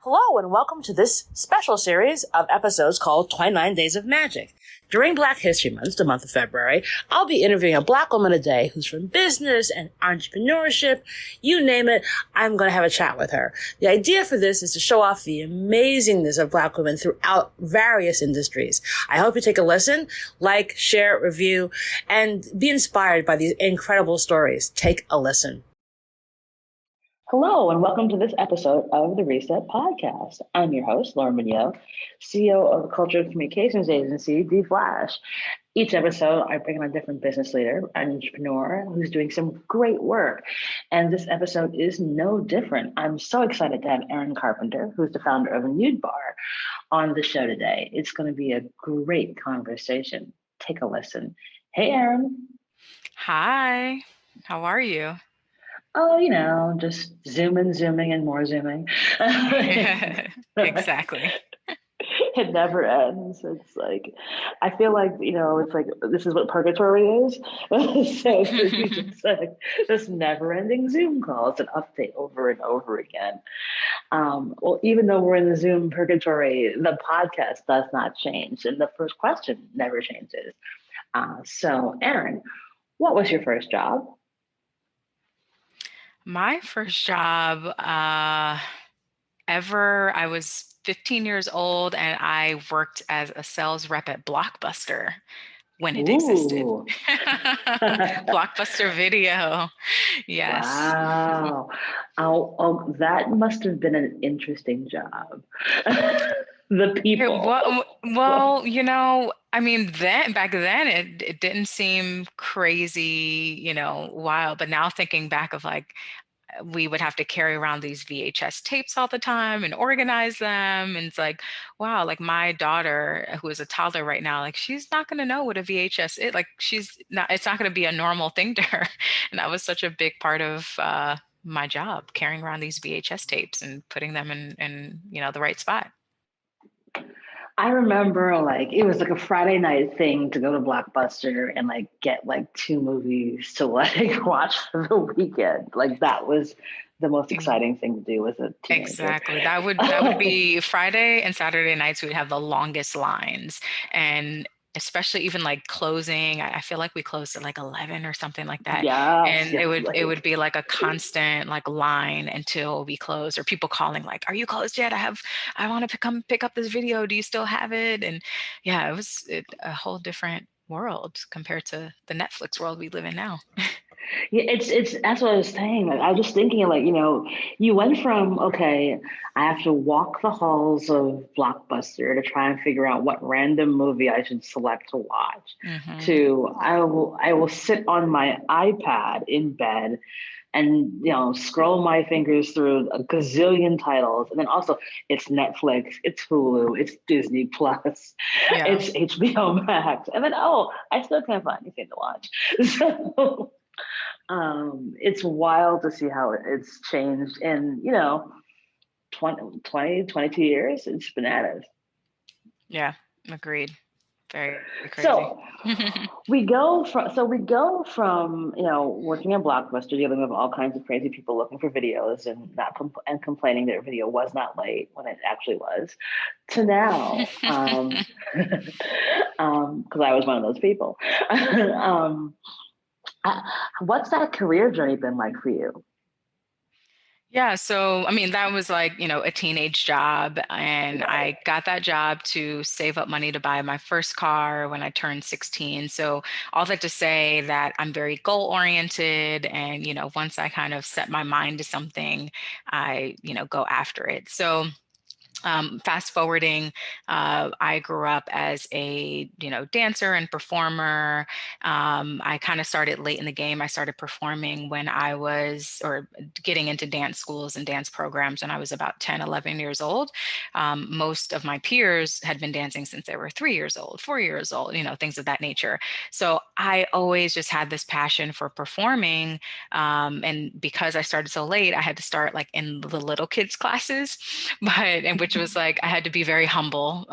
Hello and welcome to this special series of episodes called 29 Days of Magic. During Black History Month, the month of February, I'll be interviewing a Black woman a day who's from business and entrepreneurship. You name it, I'm going to have a chat with her. The idea for this is to show off the amazingness of Black women throughout various industries. I hope you take a listen, like, share, review, and be inspired by these incredible stories. Take a listen. Hello, and welcome to this episode of the Reset Podcast. I'm your host, Lauren Mignot, CEO of the Culture Communications Agency, The Flash. Each episode, I bring on a different business leader, an entrepreneur who's doing some great work. And this episode is no different. I'm so excited to have Erin Carpenter, who's the founder of Nude Bar, on the show today. It's going to be a great conversation. Take a listen. Hey, Erin. Hi, how are you? Oh, just zooming, and more zooming. Exactly. It never ends. It's like, I feel like, it's like, this is what purgatory is. So it's like this never ending Zoom calls and update over and over again. Well, even though we're in the Zoom purgatory, the podcast does not change. And the first question never changes. So Erin, what was your first job? My first job ever, I was 15 years old and I worked as a sales rep at Blockbuster when it existed. Blockbuster Video. Yes. Wow. Oh, that must have been an interesting job. The people. Well, I mean, back then it didn't seem crazy, wild. But now thinking back of like, we would have to carry around these VHS tapes all the time and organize them. And it's like, wow, like my daughter, who is a toddler right now, like she's not going to know what a VHS is. Like it's not going to be a normal thing to her. And that was such a big part of my job, carrying around these VHS tapes and putting them in the right spot. I remember like it was like a Friday night thing to go to Blockbuster and like get like 2 movies to like watch for the weekend. Like that was the most exciting thing to do as a teenager. Exactly. That would be Friday and Saturday nights. We'd have the longest lines, and especially even like closing. I feel like we closed at like 11 or something like that. Yeah. And it would be like a constant like line until we closed, or people calling like, "Are you closed yet? I want to come pick up this video. Do you still have it?" And yeah, it was a whole different world compared to the Netflix world we live in now. Yeah, it's that's what I was saying. Like, I was just thinking, like, you went from, okay, I have to walk the halls of Blockbuster to try and figure out what random movie I should select to watch, to I will sit on my iPad in bed and scroll my fingers through a gazillion titles, and then also it's Netflix, it's Hulu, it's Disney Plus, it's HBO Max, and then I still can't find anything to watch. So it's wild to see how it's changed in 22 years. It's bananas. Yeah, agreed. Very crazy. So we go from working at Blockbuster, dealing with all kinds of crazy people looking for videos and and complaining their video was not late when it actually was, to now, because I was one of those people. What's that career journey been like for you? Yeah, so I mean, that was like, a teenage job, and I got that job to save up money to buy my first car when I turned 16. So all that to say that I'm very goal oriented, and once I kind of set my mind to something, I go after it. So fast forwarding, I grew up as a dancer and performer. I kind of started late in the game. I started performing when I was, or getting into dance schools and dance programs when I was about 10, 11 years old. Most of my peers had been dancing since they were 3 years old, 4 years old, things of that nature. So I always just had this passion for performing. And because I started so late, I had to start like in the little kids classes, and which was like I had to be very humble,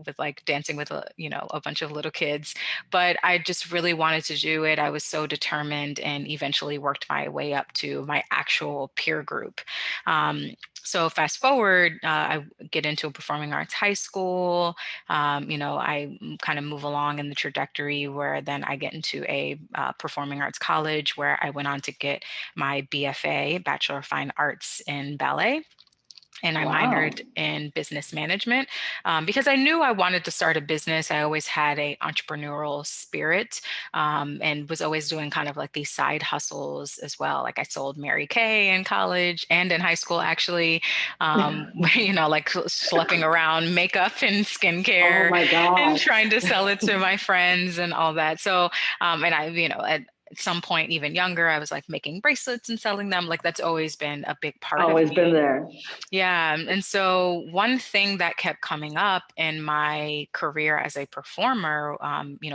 with like dancing with a bunch of little kids. But I just really wanted to do it. I was so determined, and eventually worked my way up to my actual peer group. So fast forward, I get into a performing arts high school. I kind of move along in the trajectory where then I get into a performing arts college where I went on to get my BFA, Bachelor of Fine Arts in Ballet. And I Wow. minored in business management because I knew I wanted to start a business. I always had a entrepreneurial spirit, and was always doing kind of like these side hustles as well. Like I sold Mary Kay in college and in high school, actually, like schlepping around makeup and Oh skincare my and gosh. trying to sell it to my friends and all that. So, and I, at some point, even younger, I was like making bracelets and selling them. Like that's always been a big part of Always been me. there. Yeah. And so one thing that kept coming up in my career as a performer,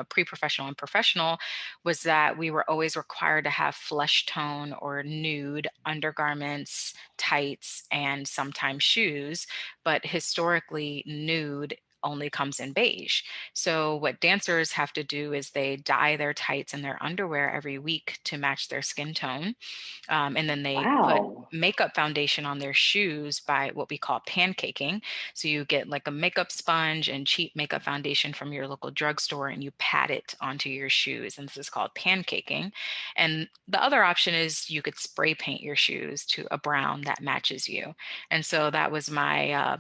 pre-professional and professional, was that we were always required to have flesh tone or nude undergarments, tights, and sometimes shoes. But historically, nude only comes in beige. So what dancers have to do is they dye their tights and their underwear every week to match their skin tone. And then they put Wow. makeup foundation on their shoes by what we call pancaking. So you get like a makeup sponge and cheap makeup foundation from your local drugstore and you pat it onto your shoes. And this is called pancaking. And the other option is you could spray paint your shoes to a brown that matches you. And so that was my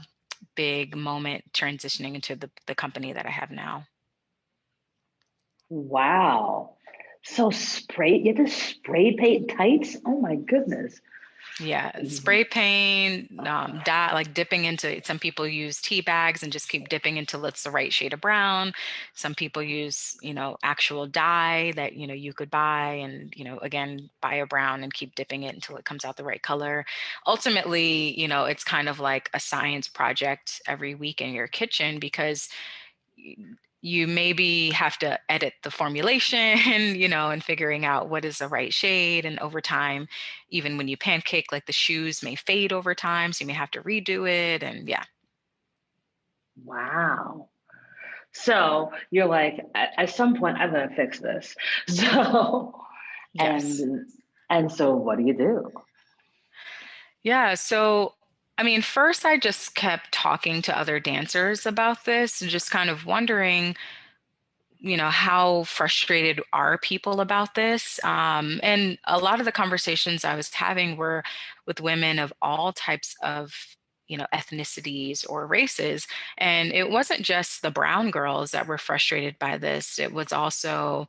big moment transitioning into the company that I have now. Wow. So you have to spray paint tights? Oh my goodness. Yeah, spray paint, dye, like dipping into, some people use tea bags and just keep dipping until it's the right shade of brown. Some people use, actual dye that, you could buy and, again, buy a brown and keep dipping it until it comes out the right color. Ultimately, it's kind of like a science project every week in your kitchen because you maybe have to edit the formulation, and figuring out what is the right shade. And over time, even when you pancake, like the shoes may fade over time. So you may have to redo it. And yeah. Wow. So you're like, at some point, I'm going to fix this. So, Yes. and, and so what do you do? Yeah. So, I mean, first I just kept talking to other dancers about this and just kind of wondering, how frustrated are people about this? And a lot of the conversations I was having were with women of all types of, ethnicities or races. And it wasn't just the brown girls that were frustrated by this. It was also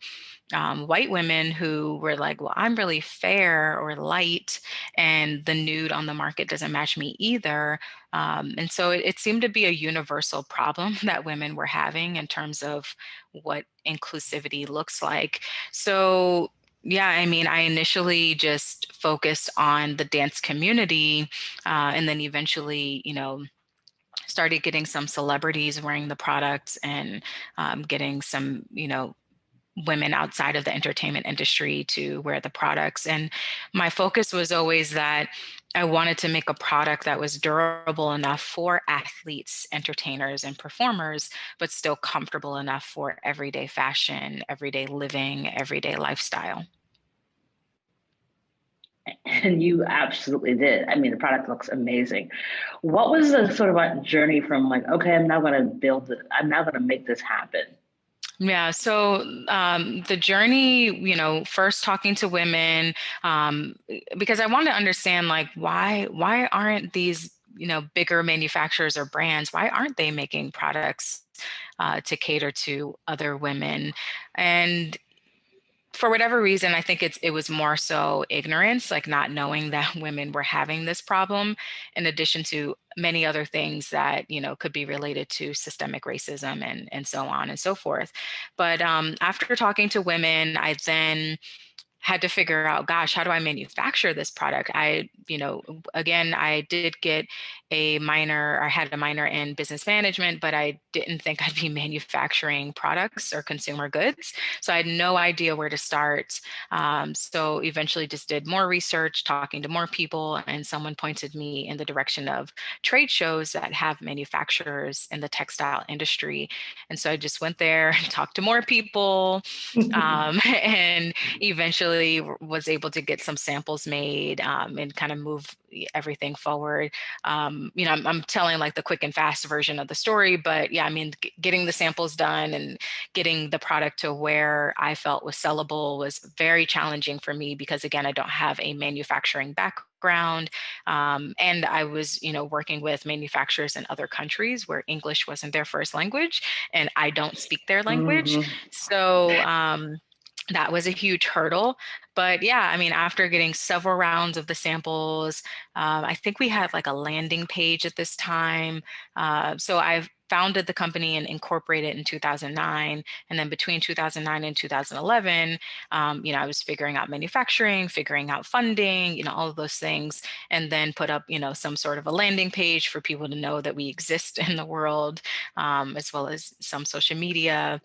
white women who were like, well, I'm really fair or light, and the nude on the market doesn't match me either. And so it seemed to be a universal problem that women were having in terms of what inclusivity looks like. So, yeah, I mean, I initially just focused on the dance community, and then eventually, started getting some celebrities wearing the products and getting some, women outside of the entertainment industry to wear the products. And my focus was always that I wanted to make a product that was durable enough for athletes, entertainers, and performers, but still comfortable enough for everyday fashion, everyday living, everyday lifestyle. And you absolutely did. I mean, the product looks amazing. What was the sort of like journey from like, okay, I'm now going to build it. I'm now going to make this happen. Yeah, so the journey, first talking to women, because I want to understand like why aren't these, bigger manufacturers or brands, why aren't they making products to cater to other women? And for whatever reason, I think it was more so ignorance, like not knowing that women were having this problem, in addition to many other things that, could be related to systemic racism and so on and so forth. But after talking to women, I then had to figure out, gosh, how do I manufacture this product? Again, I did get a minor, I had a minor in business management, but I didn't think I'd be manufacturing products or consumer goods. So I had no idea where to start. So eventually just did more research, talking to more people, and someone pointed me in the direction of trade shows that have manufacturers in the textile industry. And so I just went there and talked to more people, and eventually was able to get some samples made, and kind of move everything forward. I'm telling like the quick and fast version of the story, but yeah, I mean, getting the samples done and getting the product to where I felt was sellable was very challenging for me because, again, I don't have a manufacturing background. And I was, working with manufacturers in other countries where English wasn't their first language, and I don't speak their language. Hmm. So, that was a huge hurdle. But yeah, I mean, after getting several rounds of the samples, I think we had like a landing page at this time. So I founded the company and incorporated in 2009. And then between 2009 and 2011, I was figuring out manufacturing, figuring out funding, all of those things, and then put up, some sort of a landing page for people to know that we exist in the world, as well as some social media.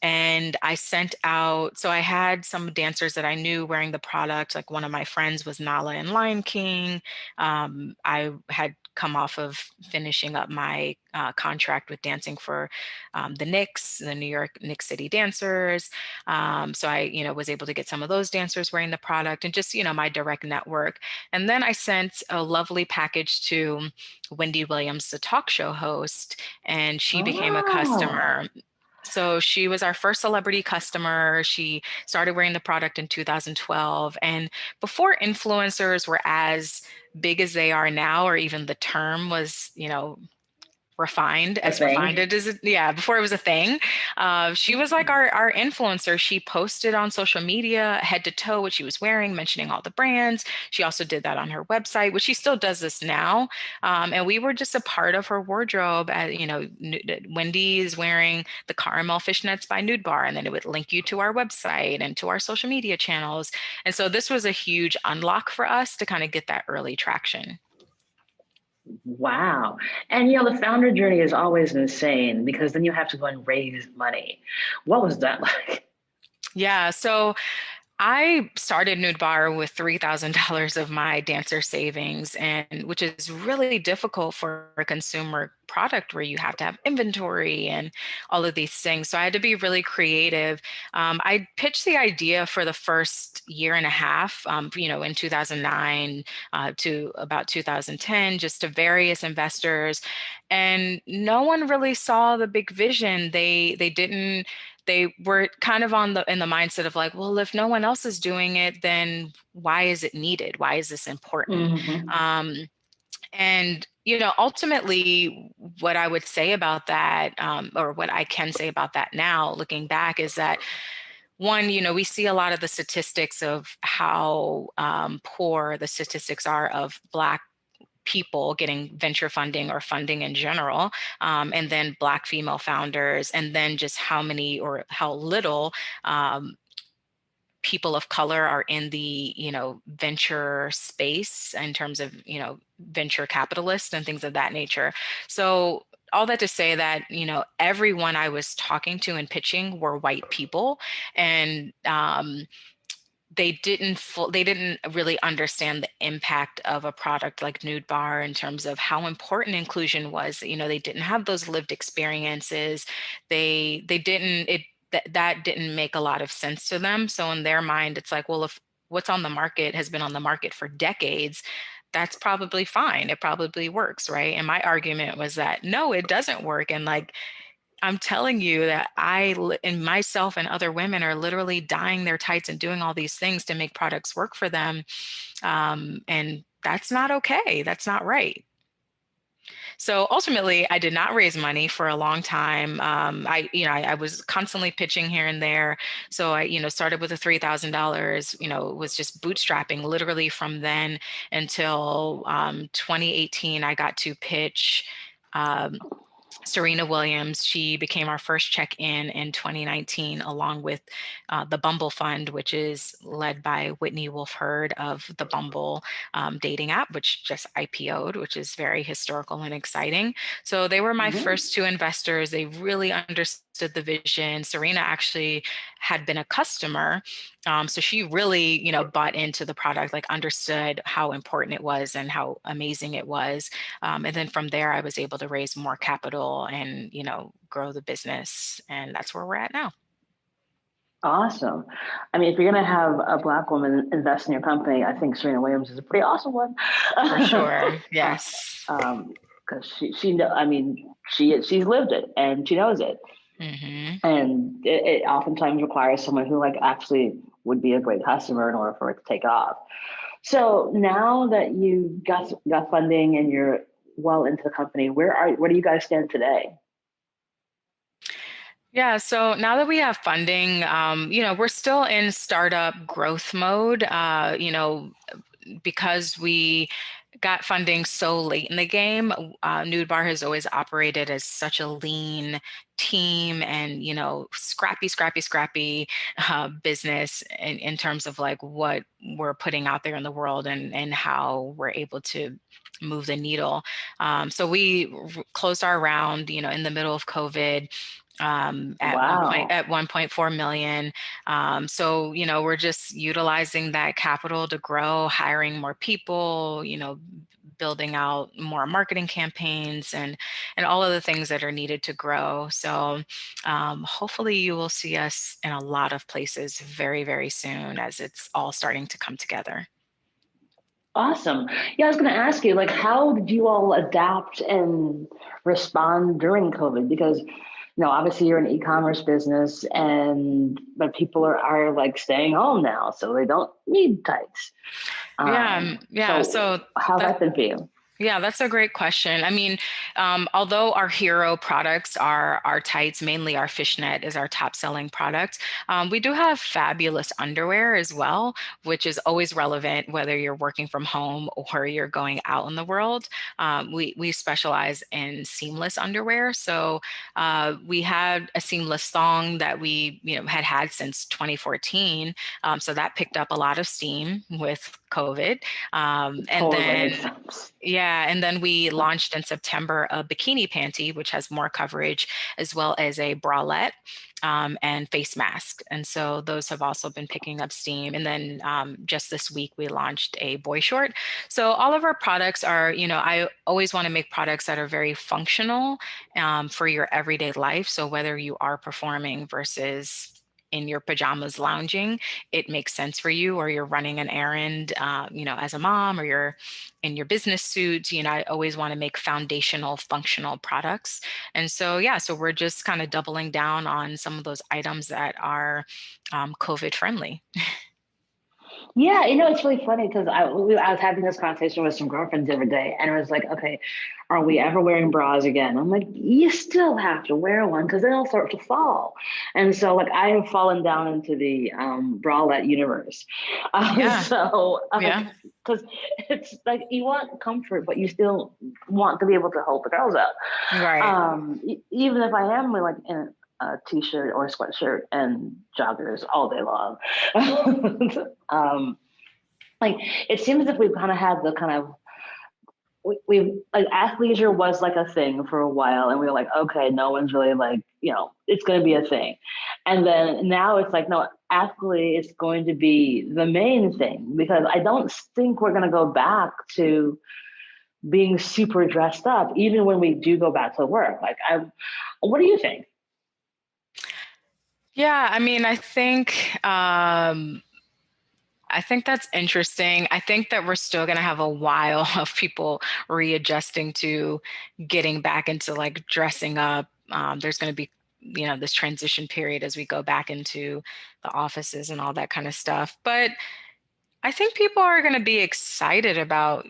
And I sent out, so I had some dancers that I knew wearing the product. Like one of my friends was Nala in Lion King. I had come off of finishing up my contract with dancing for the Knicks, the New York Knicks City Dancers. So I, was able to get some of those dancers wearing the product and just, my direct network. And then I sent a lovely package to Wendy Williams, the talk show host, and she became a Oh, customer. So she was our first celebrity customer. She started wearing the product in 2012. And before influencers were as big as they are now, or even the term was, refined a as refined thing. it is, yeah, before it was a thing. She was like our influencer. She posted on social media head to toe what she was wearing, mentioning all the brands. She also did that on her website, which she still does this now. And we were just a part of her wardrobe. Wendy is wearing the caramel fishnets by Nude Bar, and then it would link you to our website and to our social media channels. And so this was a huge unlock for us to kind of get that early traction. Wow. And the founder journey is always insane because then you have to go and raise money. What was that like? Yeah, so I started Nude Bar with $3,000 of my dancer savings, and which is really difficult for a consumer product where you have to have inventory and all of these things. So I had to be really creative. I pitched the idea for the first year and a half, in 2009 to about 2010, just to various investors, and no one really saw the big vision. They didn't, they were kind of on the in the mindset of like, well, if no one else is doing it, then why is it needed? Why is this important? Hmm. And ultimately, what I would say about that, or what I can say about that now, looking back, is that one, we see a lot of the statistics of how poor the statistics are of Black people getting venture funding or funding in general, and then Black female founders, and then just how many or how little people of color are in the venture space in terms of venture capitalists and things of that nature. So all that to say that everyone I was talking to and pitching were white people, and they didn't really understand the impact of a product like Nude Bar in terms of how important inclusion was. They didn't have those lived experiences. They didn't it that didn't make a lot of sense to them. So in their mind, it's like, well, if what's on the market has been on the market for decades, that's probably fine. It probably works, right? And my argument was that no, it doesn't work. And like, I'm telling you that and myself and other women are literally dyeing their tights and doing all these things to make products work for them. And that's not okay. That's not right. So ultimately, I did not raise money for a long time. I was constantly pitching here and there. So I, started with a $3,000, was just bootstrapping literally from then until 2018. I got to pitch. Um, Serena Williams. She became our first check-in 2019, along with the Bumble Fund, which is led by Whitney Wolfe Herd of the Bumble dating app, which just IPO'd, which is very historical and exciting. So they were my Mhm. first two investors. They really understood the vision. Serena actually had been a customer. So she really, bought into the product, like understood how important it was and how amazing it was. And then from there, I was able to raise more capital and, grow the business. And that's where we're at now. Awesome. I mean, if you're going to have a Black woman invest in your company, I think Serena Williams is a pretty awesome one. For sure. uh, Yes. because I mean, she's lived it and she knows it. Hmm. And it oftentimes requires someone who like actually would be a great customer in order for it to take off. So now that you got funding and you're well into the company, where do you guys stand today? Yeah, so now that we have funding, we're still in startup growth mode. Because we got funding so late in the game, Nude Bar has always operated as such a lean team and, scrappy, scrappy, scrappy business in terms of like what we're putting out there in the world and how we're able to move the needle. So we closed our round, in the middle of COVID at Wow. 1.4 million. So, we're just utilizing that capital to grow, hiring more people, building out more marketing campaigns and all of the things that are needed to grow. So, hopefully you will see us in a lot of places very, very soon as it's all starting to come together. Awesome. Yeah, I was going to ask you, like, how did you all adapt and respond during COVID? Because, obviously you're an e-commerce business but people are like staying home now, so they don't need tights. Yeah, yeah. So So how's that that been for you? Yeah, that's a great question. I mean, although our hero products are our tights, mainly our fishnet is our top selling product, we do have fabulous underwear as well, which is always relevant whether you're working from home or you're going out in the world. We specialize in seamless underwear. So we had a seamless thong that we had since 2014. So that picked up a lot of steam with COVID. And Totally makes then sense. yeah, and then we launched in September a bikini panty, which has more coverage, as well as a bralette and face mask. And so those have also been picking up steam. And then just this week, we launched a boy short. So all of our products are, I always want to make products that are very functional for your everyday life. So whether you are performing versus in your pajamas lounging, it makes sense for you, or you're running an errand, as a mom, or you're in your business suits. I always want to make foundational, functional products. And so, yeah, so we're just kind of doubling down on some of those items that are COVID friendly. Yeah, it's really funny because I was having this conversation with some girlfriends the other day, and it was like, okay, are we ever wearing bras again? I'm like, you still have to wear one because then it'll start to fall. And so, like, I have fallen down into the bralette universe. Yeah, So, yeah, because it's like you want comfort, but you still want to be able to hold the girls up. right. Even if I am like in a t-shirt or a sweatshirt and joggers all day long. um, like it seems as if we've kind of had the kind of we like athleisure was like a thing for a while, and we were like, okay, no one's really like, it's going to be a thing, and then now it's like, no, athlete is going to be the main thing because I don't think we're going to go back to being super dressed up, even when we do go back to work. What do you think? Yeah, I mean, I think that's interesting. I think that we're still going to have a while of people readjusting to getting back into like dressing up. There's going to be, this transition period as we go back into the offices and all that kind of stuff. But I think people are going to be excited about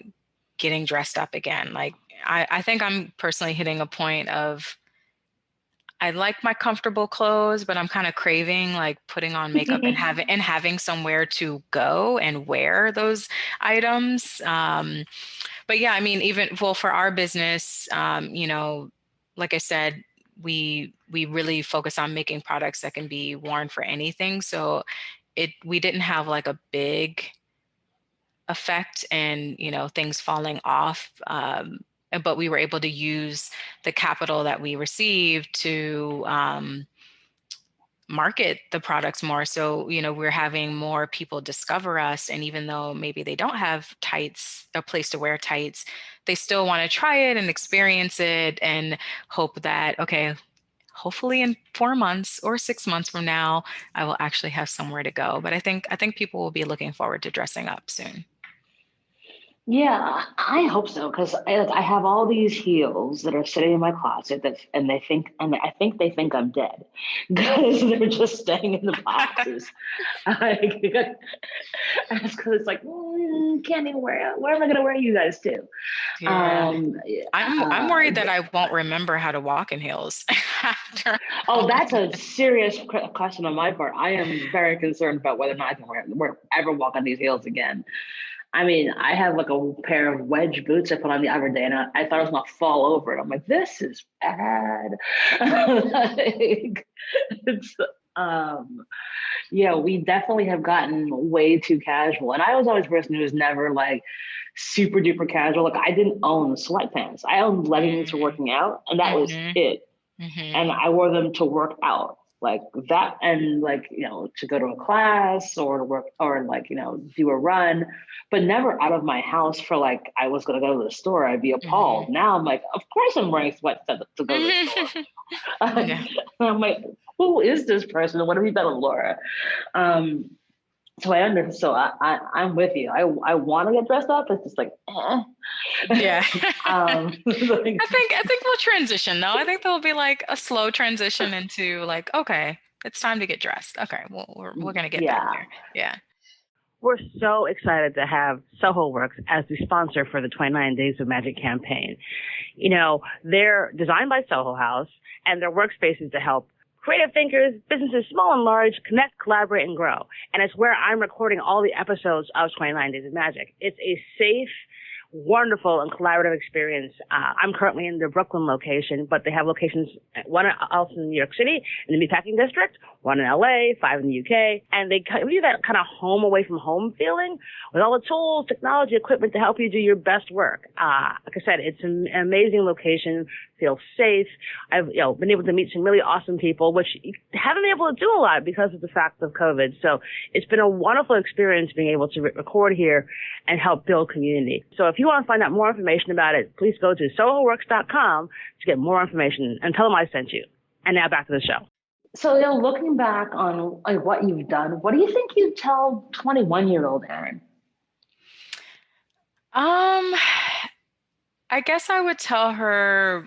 getting dressed up again. Like, I think I'm personally hitting a point of I like my comfortable clothes, but I'm kind of craving like putting on makeup and having somewhere to go and wear those items. But yeah, I mean, even well for our business, like I said, we really focus on making products that can be worn for anything. So we didn't have like a big effect and things falling off. But we were able to use the capital that we received to market the products more. So, we're having more people discover us. And even though maybe they don't have tights, a place to wear tights, they still want to try it and experience it and hope that, okay, hopefully in 4 months or 6 months from now, I will actually have somewhere to go. But I think people will be looking forward to dressing up soon. Yeah, I hope so because I have all these heels that are sitting in my closet and I think they think I'm dead because they're just staying in the boxes. Like, it's because it's like can't even wear. Where am I going to wear you guys to? Yeah. Um, I'm uh, worried that I won't remember how to walk in heels after oh, all of that's a this. serious question on my part. I am very concerned about whether or not I can ever walk on these heels again. I mean, I have like a pair of wedge boots I put on the other day, and I thought I was gonna fall over it. I'm like, this is bad. Like, it's, um, yeah, we definitely have gotten way too casual. And I was always a person who was never like super duper casual. Like, I didn't own sweatpants. I owned leggings for Mm, working out, and that was hmm it. hmm And I wore them to work out like that, and like to go to a class or to work or like do a run, but never out of my house for like I was going to go to the store. I'd be appalled. hmm Now I'm like, of course I'm wearing sweats to go to the store. Yeah. I'm like, who is this person? What have you done, Laura? Um, so I understand. So I'm with you. I want to get dressed up. It's just like, Yeah. like, I think we'll transition though. I think there'll be like a slow transition into like, okay, it's time to get dressed. Okay, well, we're gonna get back yeah. there. Yeah. We're so excited to have Soho Works as the sponsor for the 29 Days of Magic campaign. They're designed by Soho House, and their workspaces to help creative thinkers, businesses small and large, connect, collaborate, and grow. And it's where I'm recording all the episodes of 29 Days of Magic. It's a safe, wonderful, and collaborative experience. I'm currently in the Brooklyn location, but they have locations, one else in New York City, in the Meatpacking District, one in LA, 5 in the UK, and they give you that kind of home away from home feeling with all the tools, technology, equipment to help you do your best work. Like I said, it's an amazing location, feels safe. I've been able to meet some really awesome people, which you haven't been able to do a lot because of the fact of COVID. So it's been a wonderful experience being able to record here and help build community. So if you want to find out more information about it, please go to sohoworks.com to get more information and tell them I sent you. And now back to the show. So, looking back on like what you've done, what do you think you'd tell 21-year-old Erin? Um, I guess I would tell her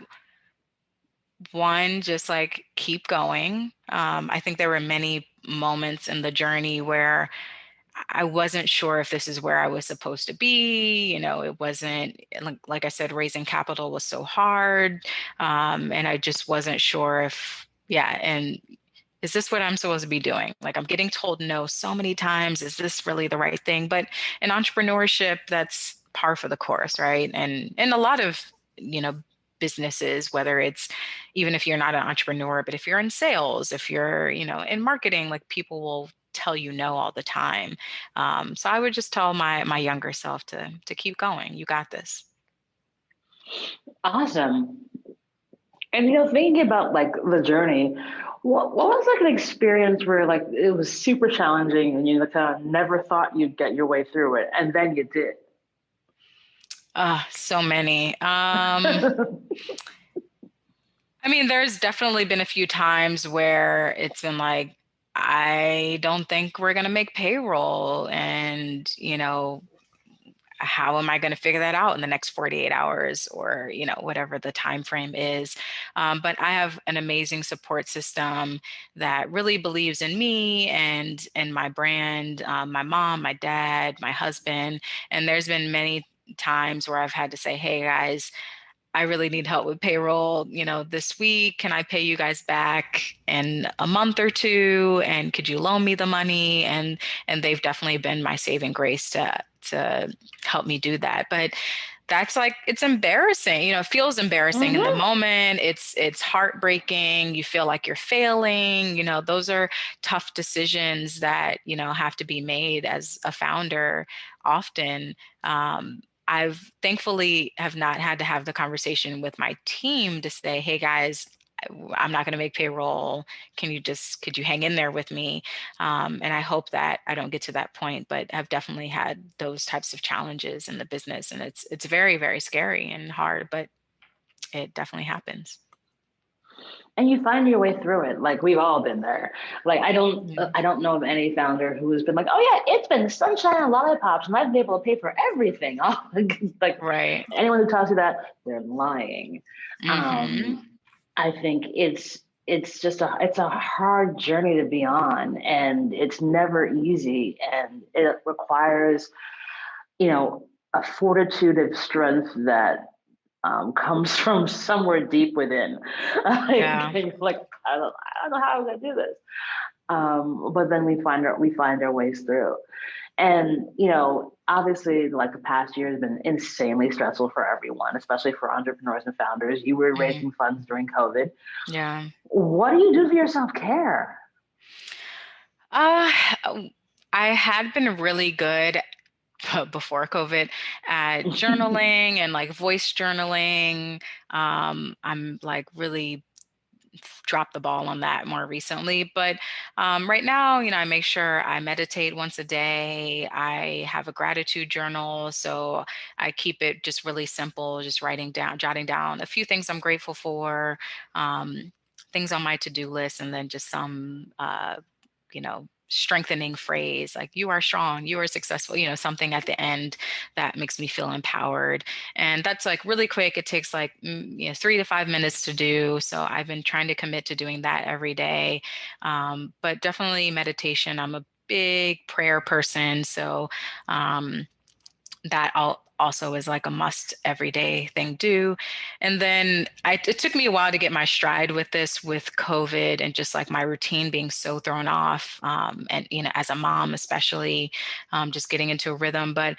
one, just like keep going. I think there were many moments in the journey where I wasn't sure if this is where I was supposed to be. It wasn't like I said, raising capital was so hard. And I just wasn't sure if, yeah. And is this what I'm supposed to be doing? Like I'm getting told no so many times. Is this really the right thing? But in entrepreneurship, that's par for the course, right? And a lot of, businesses, whether it's even if you're not an entrepreneur, but if you're in sales, if you're, in marketing, like people will tell you no all the time. So I would just tell my younger self to keep going. You got this. Awesome. And thinking about like the journey, what was like an experience where like it was super challenging and you kind of never thought you'd get your way through it, and then you did? So many. I mean, there's definitely been a few times where it's been like, I don't think we're going to make payroll. And, how am I going to figure that out in the next 48 hours or, whatever the time frame is. But I have an amazing support system that really believes in me and my brand, my mom, my dad, my husband. And there's been many times where I've had to say, hey guys, I really need help with payroll, this week. Can I pay you guys back in a month or two? And could you loan me the money? And they've definitely been my saving grace to help me do that. But that's like, it's embarrassing, it feels embarrassing in the Mm-hmm. moment. It's heartbreaking. You feel like you're failing. Those are tough decisions that, have to be made as a founder often. I've thankfully have not had to have the conversation with my team to say, hey guys, I'm not going to make payroll. Could you hang in there with me? And I hope that I don't get to that point, but I've definitely had those types of challenges in the business, and it's very, very scary and hard, but it definitely happens. And you find your way through it. Like we've all been there. Like Yeah. I don't know of any founder who has been like, oh yeah, it's been sunshine and lollipops, and I've been able to pay for everything. Like Right. anyone who tells you that, they're lying. Hmm. Um, I think it's a hard journey to be on, and it's never easy, and it requires a fortitude of strength that comes from somewhere deep within. Like, Yeah. you're like, I don't know how I'm gonna do this. But then we find our ways through. And obviously, like the past year has been insanely stressful for everyone, especially for entrepreneurs and founders. You were Hmm. raising funds during COVID. Yeah. What do you do for your self care? Uh, I had been really good before COVID at journaling and like voice journaling. I'm like really dropped the ball on that more recently. But right now, I make sure I meditate once a day. I have a gratitude journal. So I keep it just really simple, just jotting down a few things I'm grateful for, things on my to do list, and then just some, strengthening phrase like you are strong, you are successful, something at the end that makes me feel empowered. And that's like really quick. It takes like 3 to 5 minutes to do. So I've been trying to commit to doing that every day. But definitely meditation. I'm a big prayer person. So that also is like a must everyday thing do. And then it took me a while to get my stride with this, with COVID and just like my routine being so thrown off. And, as a mom, especially, just getting into a rhythm. But,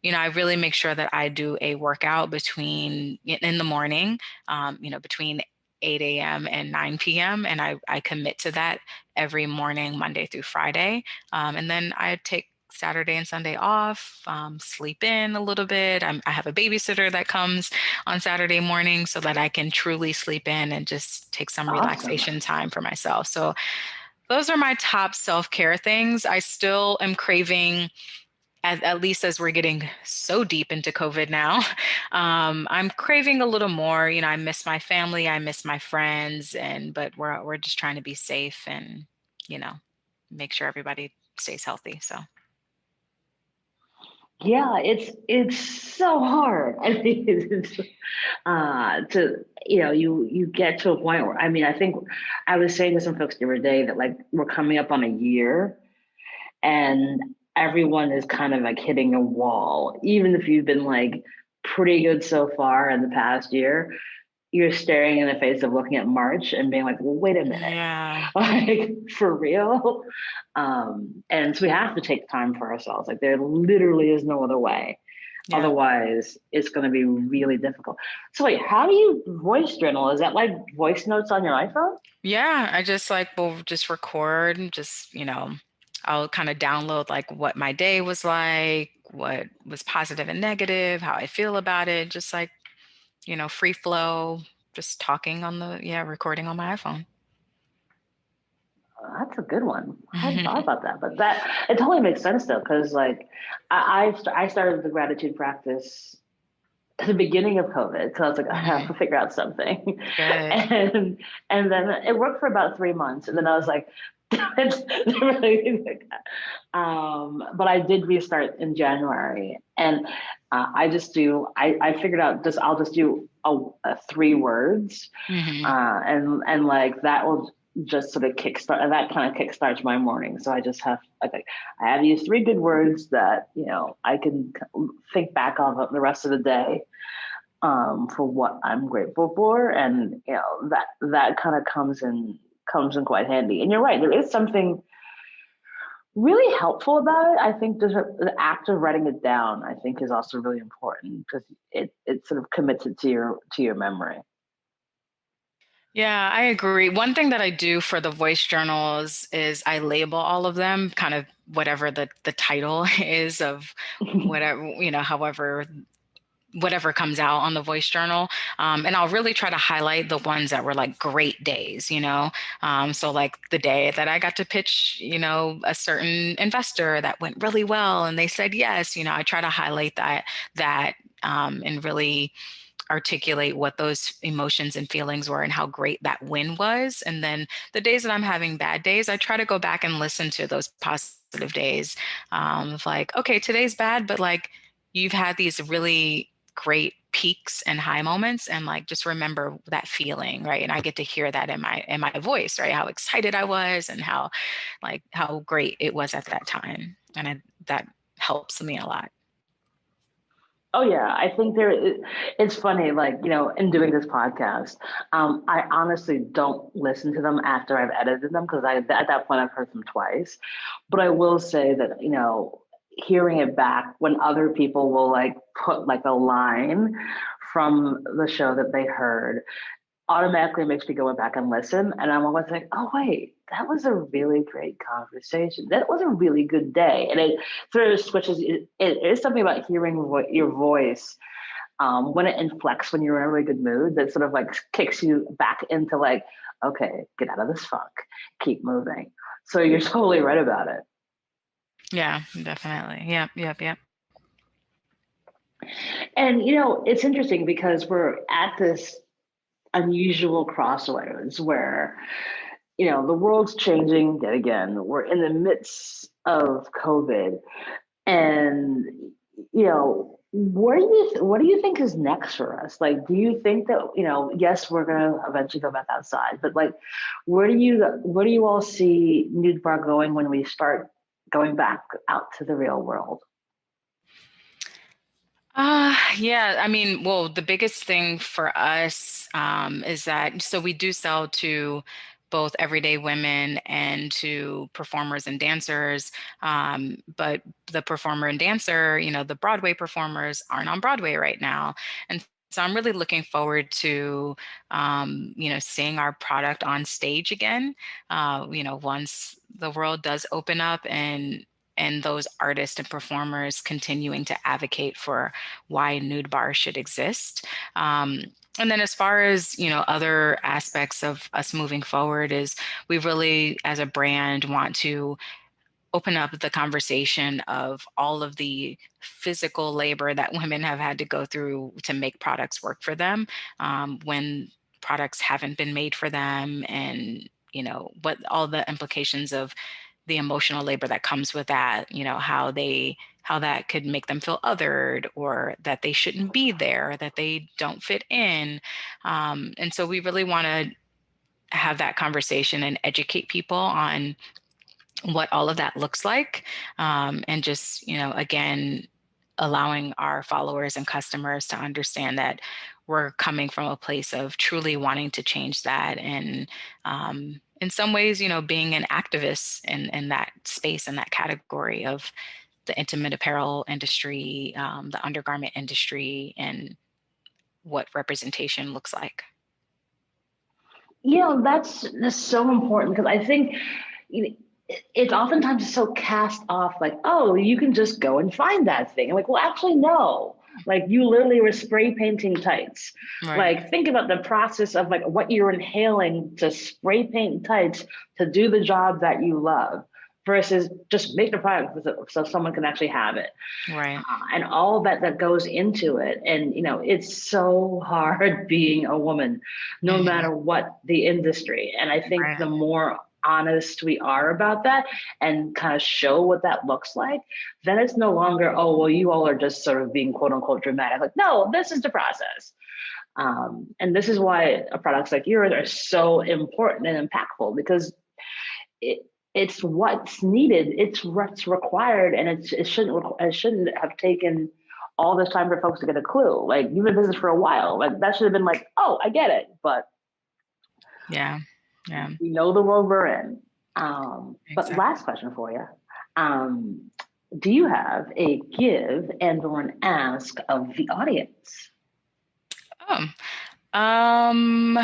I really make sure that I do a workout in the morning, between 8 a.m. and 9 p.m. And I commit to that every morning, Monday through Friday. And then I take Saturday and Sunday off, sleep in a little bit. I have a babysitter that comes on Saturday morning so that I can truly sleep in and just take some Awesome. relaxation time for myself. So those are my top self-care things. I still am craving, at least as we're getting so deep into COVID now, I'm craving a little more. I miss my family, I miss my friends, but we're just trying to be safe and, you know, make sure everybody stays healthy. So. Yeah, it's so hard. I mean, it's to you get to a point where, I mean, I think I was saying to some folks the other day that like we're coming up on a year, and everyone is kind of like hitting a wall. Even if you've been like pretty good so far in the past year, you're staring in the face of looking at March and being like, well, wait a minute, Yeah. like for real. And so we have to take time for ourselves. Like there literally is no other way. Yeah. Otherwise, it's going to be really difficult. So wait, how do you voice journal? Is that like voice notes on your iPhone? Yeah. I just like will just record and just, I'll kind of download like what my day was like, what was positive and negative, how I feel about it, just like, free flow, just talking recording on my iPhone. That's a good one. I hadn't thought about that, but that it totally makes sense though, because like I started the gratitude practice at the beginning of COVID because I was like, I have Mhm. to figure out something, Good. and then it worked for about 3 months, and then I was like, it's really. But I did restart in January, and I figured out just I'll just do a 3 words, Hmm. and like that will just sort of kickstart, and that kind of kickstarts my morning. So I just have I have these 3 good words that I can think back on the rest of the day, for what I'm grateful for, and that kind of comes in quite handy. And you're right, there is something really helpful about it. I think the act of writing it down, I think, is also really important because it sort of commits it to your memory. Yeah, I agree. One thing that I do for the voice journals is I label all of them, kind of whatever the title is of whatever, however whatever comes out on the voice journal. And I'll really try to highlight the ones that were like great days, so like the day that I got to pitch, a certain investor that went really well and they said yes, I try to highlight that and really articulate what those emotions and feelings were and how great that win was. And then the days that I'm having bad days, I try to go back and listen to those positive days. Of like, okay, today's bad, but like you've had these really great peaks and high moments, and like just remember that feeling, right? And I get to hear that in my voice, right? How excited I was and how great it was at that time. And that helps me a lot. Oh yeah, I think it's funny, like, in doing this podcast, I honestly don't listen to them after I've edited them because at that point I've heard them twice. But I will say that, hearing it back when other people will like put like a line from the show that they heard automatically makes me go back and listen. And I'm always like, oh, wait, that was a really great conversation. That was a really good day. And it sort of switches. It is something about hearing your voice when it inflects when you're in a really good mood that sort of like kicks you back into like, okay, get out of this funk, keep moving. So you're totally right about it. Yeah, definitely. Yep, yep, yep. And, it's interesting because we're at this unusual crossroads where the world's changing yet again. We're in the midst of COVID, and what do you think is next for us? Like, do you think that yes, we're gonna eventually go back outside, but like, where do you all see Nude Bar going when we start going back out to the real world? Yeah, I mean, well, the biggest thing for us is that so we do sell to both everyday women and to performers and dancers. But the performer and dancer, the Broadway performers aren't on Broadway right now. And so I'm really looking forward to, seeing our product on stage again, once the world does open up and those artists and performers continuing to advocate for why nude bars should exist. And then as far as, other aspects of us moving forward is we really, as a brand, want to open up the conversation of all of the physical labor that women have had to go through to make products work for them, when products haven't been made for them, and what all the implications of the emotional labor that comes with that, how that could make them feel othered, or that they shouldn't be there, that they don't fit in. And so we really want to have that conversation and educate people on what all of that looks like. And just, again, allowing our followers and customers to understand that we're coming from a place of truly wanting to change that. And in some ways, being an activist in that space, in that category of the intimate apparel industry, the undergarment industry, and what representation looks like. That's so important because I think you know, it's oftentimes so cast off like, oh, you can just go and find that thing. I'm like, well, actually, no. Like you literally were spray painting tights. Right. Like think about the process of like what you're inhaling to spray paint tights to do the job that you love versus just make the product so someone can actually have it. Right. And all that goes into it. And it's so hard being a woman, no Mhm. matter what the industry. And I think Right. the more honest we are about that and kind of show what that looks like, then it's no longer, oh, well, you all are just sort of being quote unquote dramatic. Like, no, this is the process. And this is why products like yours are so important and impactful because it, it's what's needed, it's what's required, and it shouldn't have taken all this time for folks to get a clue. Like you've been in business for a while, like that should have been like, oh, I get it, but Yeah. Yeah. we know the world we're in. But Exactly. last question for you: Um, do you have a give and or an ask of the audience? Oh, um,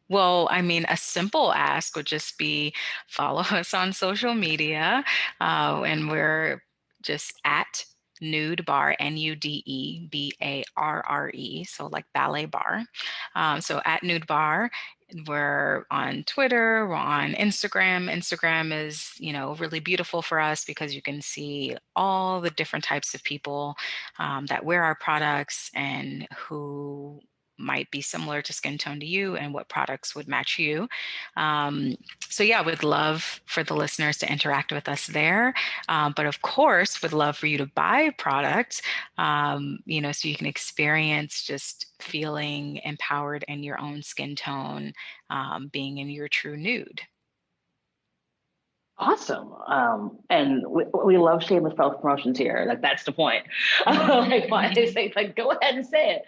well, I mean, a simple ask would just be follow us on social media, and we're just at Nude Bar, NUDEBARRE, so like ballet bar. So at Nude Bar, we're on Twitter, we're on Instagram. Instagram is, really beautiful for us because you can see all the different types of people that wear our products and who might be similar to skin tone to you and what products would match you. Um, so yeah, would love for the listeners to interact with us there. But of course, would love for you to buy products, so you can experience just feeling empowered in your own skin tone, being in your true nude. Awesome. And we love shameless self promotions here. Like that's the point. Like why I say like go ahead and say it.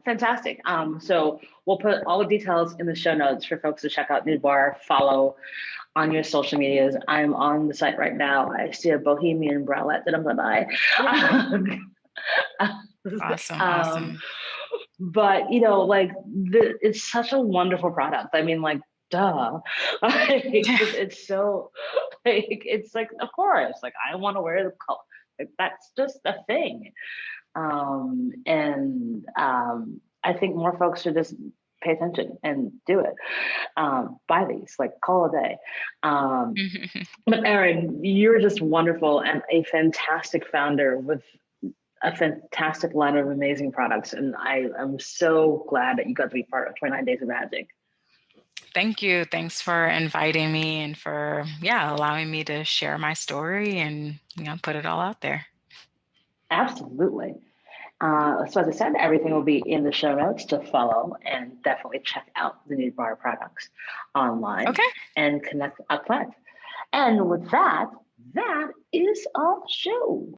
Fantastic. So we'll put all the details in the show notes for folks to check out Nude Bar, follow on your social medias. I'm on the site right now. I see a bohemian bralette that I'm gonna buy. Awesome, um, awesome. but it's such a wonderful product. I mean, like, duh. Like, it's so like it's like of course, like I want to wear the color. Like that's just a thing. And I think more folks should just pay attention and do it. Buy these, like call a day. But Erin, you're just wonderful and a fantastic founder with a fantastic line of amazing products. And I am so glad that you got to be part of 29 Days of Magic. Thank you. Thanks for inviting me and for, allowing me to share my story and, put it all out there. Absolutely. So as I said, everything will be in the show notes to follow and definitely check out the Nude Bar products online Okay. and connect. And with that, that is our show.